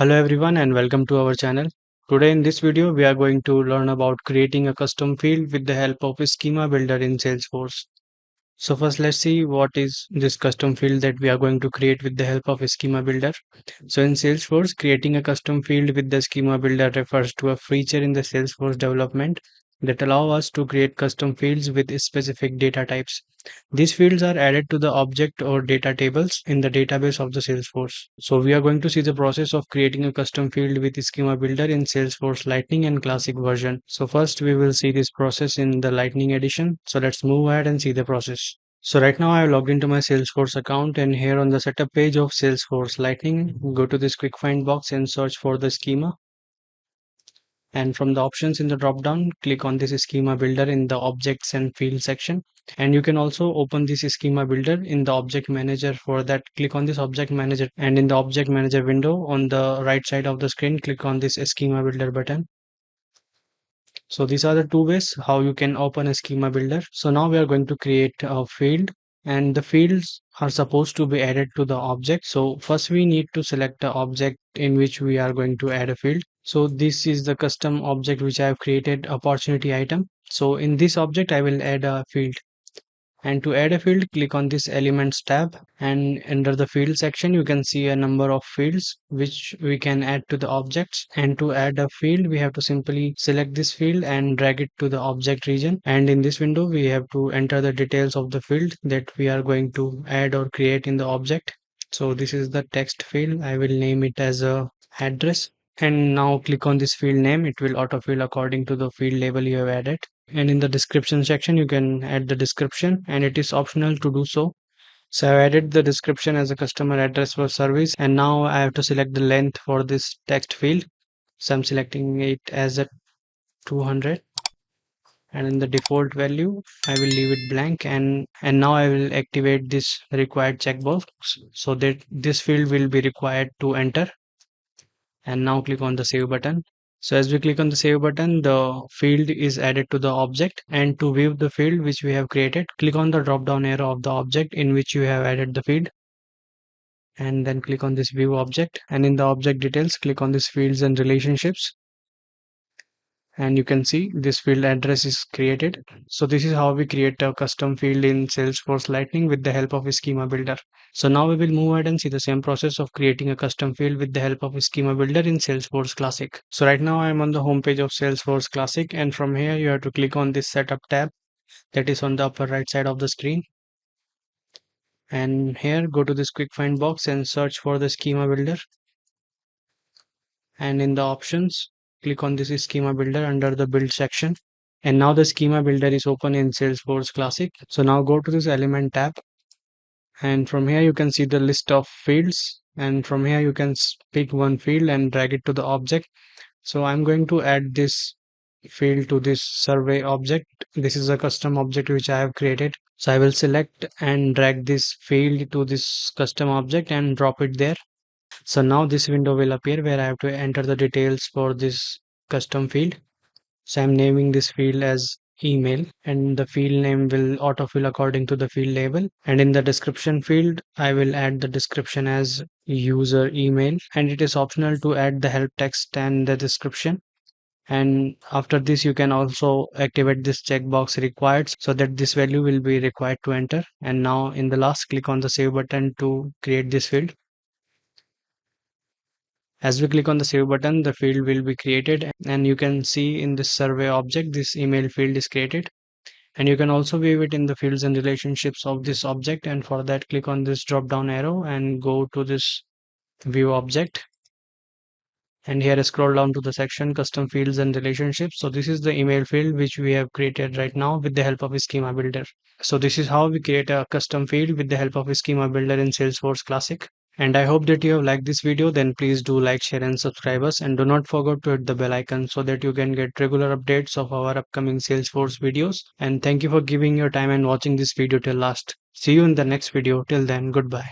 Hello everyone and welcome to our channel. Today in this video we are going to learn about creating a custom field with the help of a schema builder in Salesforce. So first let's see what is this custom field that we are going to create with the help of a schema builder. So in Salesforce, creating a custom field with the schema builder refers to a feature in the Salesforce development that allow us to create custom fields with specific data types. These fields are added to the object or data tables in the database of the Salesforce. So we are going to see the process of creating a custom field with Schema Builder in Salesforce Lightning and Classic version. So first we will see this process in the Lightning edition. So let's move ahead and see the process. So right now I have logged into my Salesforce account, and here on the setup page of Salesforce Lightning, go to this quick find box and search for the schema. And from the options in the drop down, click on this schema builder in the objects and field section. And you can also open this schema builder in the object manager. For that, click on this object manager, and in the object manager window on the right side of the screen, click on this schema builder button. So these are the two ways how you can open a schema builder. So now we are going to create a field, and the fields are supposed to be added to the object. So first we need to select the object in which we are going to add a field. So this is the custom object which I have created, opportunity item. So in this object I will add a field. And to add a field, click on this elements tab, and under the field section you can see a number of fields which we can add to the objects. And to add a field, we have to simply select this field and drag it to the object region, and in this window we have to enter the details of the field that we are going to add or create in the object. So this is the text field. I will name it as a address. And now click on this field name. It will autofill according to the field label you have added. And in the description section you can add the description, and it is optional to do so. So I've added the description as a customer address for service, and now I have to select the length for this text field. So I'm selecting it as a 200, and in the default value I will leave it blank, and now I will activate this required checkbox so that this field will be required to enter. And now click on the save button. So as we click on the save button, the field is added to the object. And to view the field which we have created, click on the drop down arrow of the object in which you have added the field, and then click on this view object, and in the object details click on this fields and relationships, and you can see this field address is created. So this is how we create a custom field in Salesforce Lightning with the help of a schema builder. So now we will move ahead and see the same process of creating a custom field with the help of a schema builder in Salesforce Classic. So right now I am on the home page of Salesforce Classic, and from here you have to click on this setup tab that is on the upper right side of the screen. And here go to this quick find box and search for the schema builder, and in the options click on this schema builder under the build section. And now the schema builder is open in Salesforce Classic. So now go to this element tab, and from here you can see the list of fields, and from here you can pick one field and drag it to the object. So I'm going to add this field to this survey object. This is a custom object which I have created. So I will select and drag this field to this custom object and drop it there. So now this window will appear where I have to enter the details for this custom field. So I'm naming this field as email, and the field name will autofill according to the field label. And in the description field, I will add the description as user email, and it is optional to add the help text and the description. And after this, you can also activate this checkbox required so that this value will be required to enter. And now in the last, click on the save button to create this field. As we click on the save button, the field will be created, and you can see in this survey object, this email field is created. And you can also view it in the fields and relationships of this object. And for that, click on this drop down arrow and go to this view object. And here scroll down to the section custom fields and relationships. So this is the email field which we have created right now with the help of a schema builder. So this is how we create a custom field with the help of a schema builder in Salesforce Classic. And I hope that you have liked this video. Then please do like, share and subscribe us, and do not forget to hit the bell icon so that you can get regular updates of our upcoming Salesforce videos. And thank you for giving your time and watching this video till last. See you in the next video. Till then, goodbye.